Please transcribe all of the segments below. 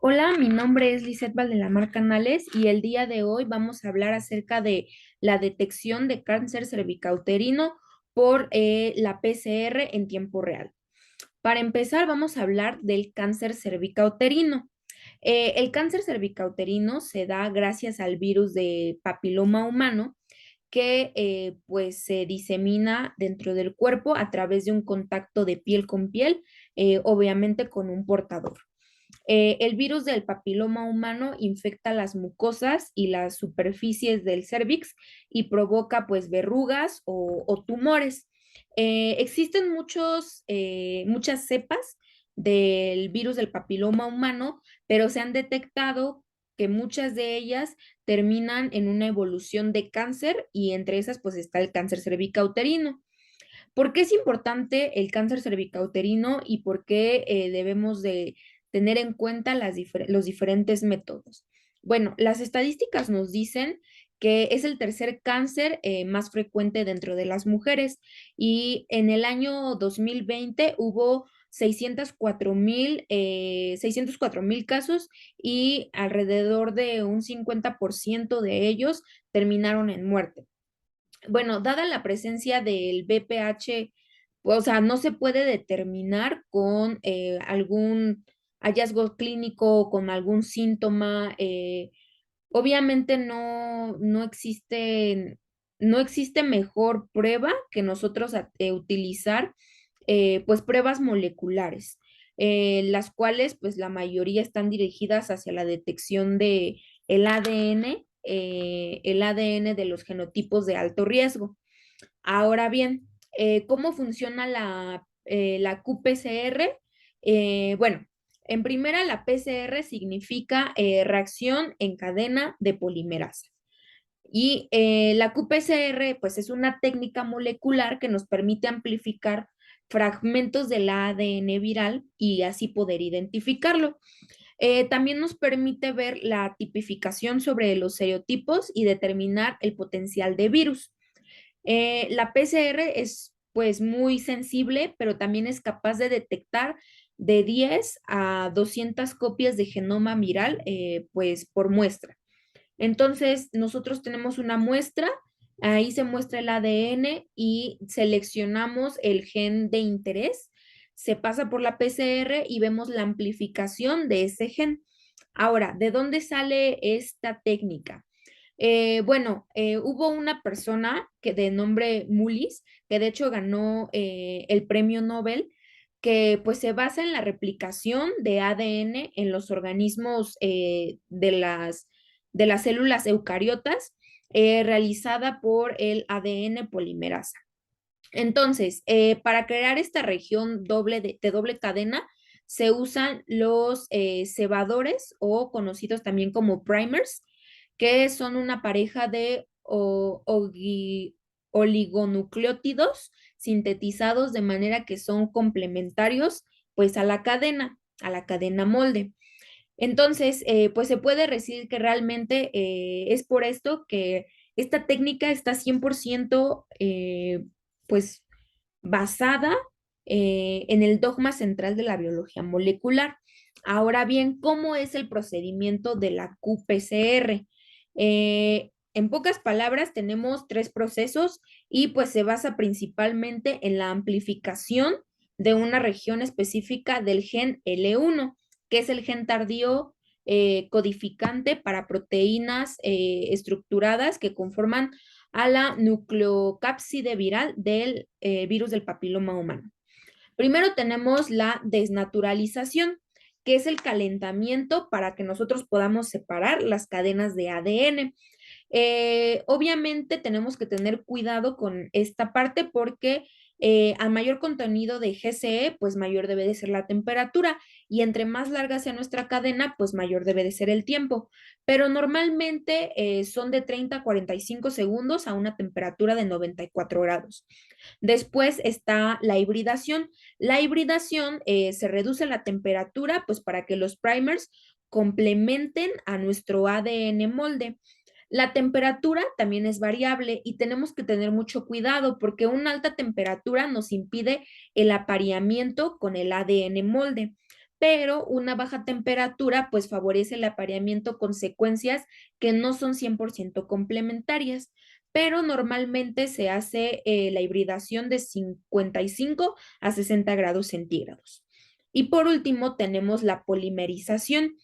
Hola, mi nombre es Lisette Valdelamar Canales y el día de hoy vamos a hablar acerca de la detección de cáncer cervicouterino por la PCR en tiempo real. Para empezar, vamos a hablar del cáncer cervicouterino. El cáncer cervicouterino se da gracias al virus de papiloma humano que pues se disemina dentro del cuerpo a través de un contacto de piel con piel, obviamente con un portador. El virus del papiloma humano infecta las mucosas y las superficies del cérvix y provoca pues verrugas o tumores. Existen muchas cepas del virus del papiloma humano, pero se han detectado que muchas de ellas terminan en una evolución de cáncer y entre esas pues está el cáncer cervicouterino. ¿Por qué es importante el cáncer cervicouterino y por qué debemos de tener en cuenta los diferentes métodos? Bueno, las estadísticas nos dicen que es el tercer cáncer más frecuente dentro de las mujeres y en el año 2020 hubo 604,000 casos y alrededor de un 50% de ellos terminaron en muerte. Bueno, dada la presencia del BPH, o sea, no se puede determinar con algún hallazgo clínico, con algún síntoma. Obviamente no existe mejor prueba que nosotros utilizar, pues pruebas moleculares, las cuales pues la mayoría están dirigidas hacia la detección de el ADN de los genotipos de alto riesgo. Ahora bien, ¿cómo funciona la qPCR? Bueno, en primera, la PCR significa reacción en cadena de polimerasa. Y la qPCR, pues es una técnica molecular que nos permite amplificar fragmentos del ADN viral y así poder identificarlo. También nos permite ver la tipificación sobre los serotipos y determinar el potencial de virus. La PCR es pues muy sensible, pero también es capaz de detectar de 10 a 200 copias de genoma viral pues por muestra. Entonces, nosotros tenemos una muestra, ahí se muestra el ADN y seleccionamos el gen de interés, se pasa por la PCR y vemos la amplificación de ese gen. Ahora, ¿de dónde sale esta técnica? Bueno, hubo una persona que de nombre Mullis, que de hecho ganó el premio Nobel, que pues se basa en la replicación de ADN en los organismos de las células eucariotas, realizada por el ADN polimerasa. Entonces, para crear esta región de doble cadena, se usan los cebadores o conocidos también como primers, que son una pareja de oligonucleótidos sintetizados de manera que son complementarios pues a la cadena molde. Entonces, pues se puede decir que realmente es por esto que esta técnica está 100% pues basada en el dogma central de la biología molecular. Ahora bien, ¿cómo es el procedimiento de la qPCR? En pocas palabras, tenemos tres procesos y pues se basa principalmente en la amplificación de una región específica del gen L1, que es el gen tardío codificante para proteínas estructuradas que conforman a la nucleocápside viral del virus del papiloma humano. Primero tenemos la desnaturalización, que es el calentamiento para que nosotros podamos separar las cadenas de ADN. Obviamente tenemos que tener cuidado con esta parte porque a mayor contenido de GCE, pues mayor debe de ser la temperatura y entre más larga sea nuestra cadena, pues mayor debe de ser el tiempo. Pero normalmente son de 30 a 45 segundos a una temperatura de 94 grados. Después está la hibridación. La hibridación se reduce la temperatura pues para que los primers complementen a nuestro ADN molde. La temperatura también es variable y tenemos que tener mucho cuidado porque una alta temperatura nos impide el apareamiento con el ADN molde. pero una baja temperatura pues favorece el apareamiento con secuencias que no son 100% complementarias, pero normalmente se hace la hibridación de 55 a 60 grados centígrados. Y por último tenemos la polimerización.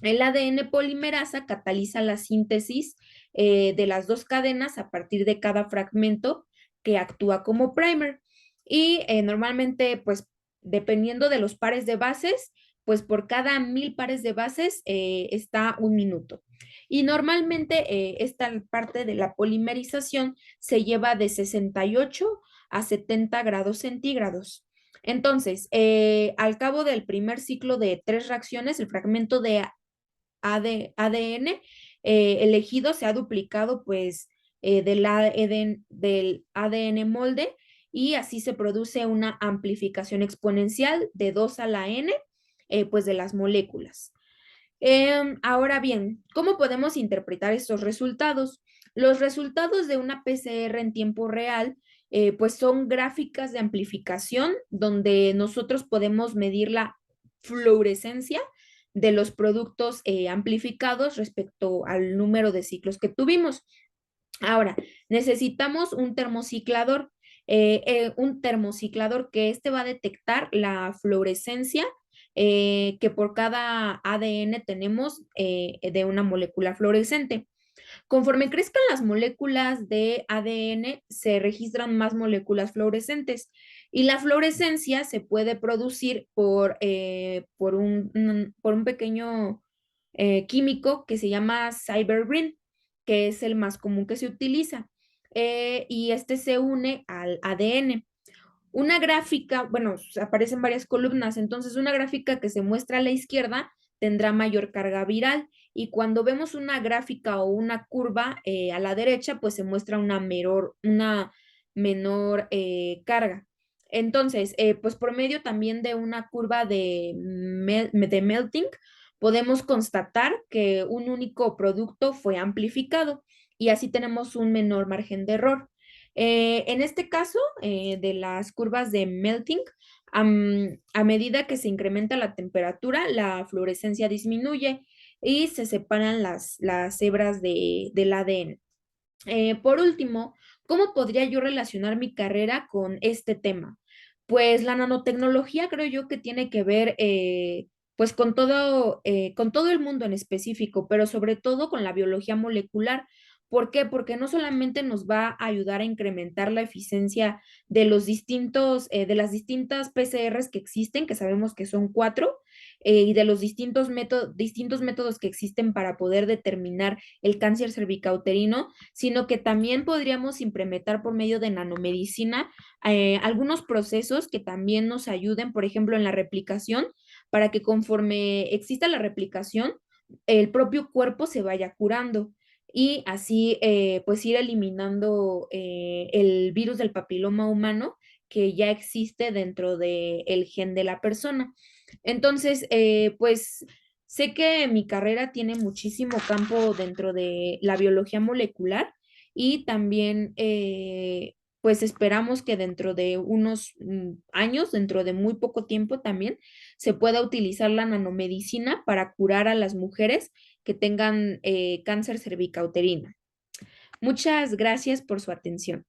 El ADN polimerasa cataliza la síntesis de las dos cadenas a partir de cada fragmento que actúa como primer. Y normalmente, pues, dependiendo de los pares de bases, pues por cada 1000 pares de bases está 1 minuto. Y normalmente esta parte de la polimerización se lleva de 68 a 70 grados centígrados. Entonces, al cabo del primer ciclo de 3 reacciones, el fragmento de ADN elegido se ha duplicado pues del ADN molde y así se produce una amplificación exponencial de 2 a la n pues de las moléculas. Ahora bien, ¿cómo podemos interpretar estos resultados? Los resultados de una PCR en tiempo real pues son gráficas de amplificación donde nosotros podemos medir la fluorescencia de los productos amplificados respecto al número de ciclos que tuvimos. Ahora, necesitamos un termociclador que este va a detectar la fluorescencia que por cada ADN tenemos de una molécula fluorescente. Conforme crezcan las moléculas de ADN, se registran más moléculas fluorescentes y la fluorescencia se puede producir por un pequeño químico que se llama cybergreen, que es el más común que se utiliza. Y este se une al ADN. Una gráfica, bueno, aparecen varias columnas, entonces una gráfica que se muestra a la izquierda tendrá mayor carga viral y cuando vemos una gráfica o una curva a la derecha, pues se muestra una menor carga. Entonces, pues por medio también de una curva de melting, podemos constatar que un único producto fue amplificado y así tenemos un menor margen de error. En este caso, de las curvas de melting, a medida que se incrementa la temperatura, la fluorescencia disminuye y se separan las hebras del ADN. Por último, ¿cómo podría yo relacionar mi carrera con este tema? Pues la nanotecnología creo yo que tiene que ver pues con todo el mundo en específico, pero sobre todo con la biología molecular. ¿Por qué? Porque no solamente nos va a ayudar a incrementar la eficiencia de de las distintas PCRs que existen, que sabemos que son 4, y de los distintos métodos que existen para poder determinar el cáncer cervicouterino, sino que también podríamos implementar por medio de nanomedicina algunos procesos que también nos ayuden, por ejemplo, en la replicación, para que conforme exista la replicación, el propio cuerpo se vaya curando y así pues ir eliminando el virus del papiloma humano que ya existe dentro del gen de la persona. Entonces, pues sé que mi carrera tiene muchísimo campo dentro de la biología molecular y también, pues esperamos que dentro de unos años, dentro de muy poco tiempo también, se pueda utilizar la nanomedicina para curar a las mujeres que tengan cáncer cervicouterino. Muchas gracias por su atención.